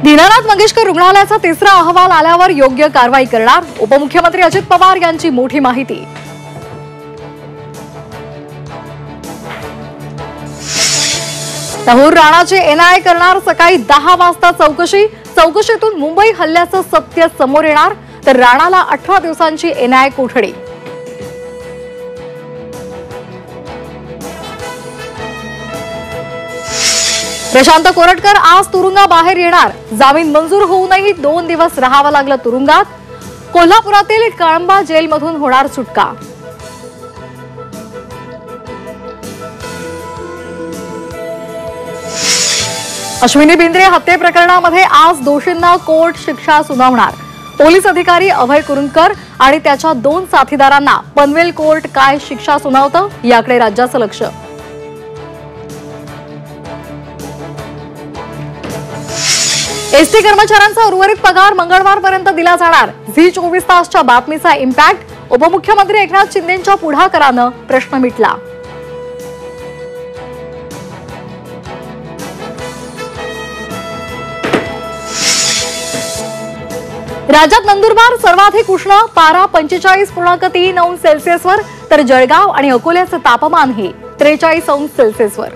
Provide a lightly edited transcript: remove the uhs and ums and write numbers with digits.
दीनानाथ मंगेशकर रुग्णालयाचा तिसरा अहवाल आल्यावर योग्य कारवाई करणार, उपमुख्यमंत्री अजित पवार यांची मोठी माहिती। तहूर राणाचे एनआयए करणार सकाळी 10 वाजता चौकशीतून मुंबई हल्ल्याचं सत्य समोर येणार, तर राणाला 18 दिवसांची एनआयए कोठडी। प्रशांत कोरटकर आज तुरुंगाबाहेर येणार, जामीन मंजूर होऊनही 2 दिवस राहावं लागलं तुरुंगात। कोल्हापुरातील कळंबा जेलमधून होणार सुटका। अश्विनी बिंद्रे हत्ये प्रकरणामध्ये आज दोषींना कोर्ट शिक्षा सुनावणार। पोलीस अधिकारी अभय कुरुंदकर आणि त्याच्या 2 साथीदारांना पनवेल कोर्ट काय शिक्षा सुनावतं याकडे राज्याचं लक्ष। एसटी कर्मचाऱ्यांचा उर्वरित पगार मंगळवारपर्यंत दिला जाणार। झी 24 तासच्या बातमीचा इम्पॅक्ट, उपमुख्यमंत्री एकनाथ शिंदेंच्या पुढाकारानं प्रश्न मिटला। राज्यात नंदुरबार सर्वाधिक उष्ण, पारा 45.3 अंश सेल्सिअसवर, तर जळगाव आणि अकोल्याचं तापमान हे 43 अंश सेल्सिअसवर।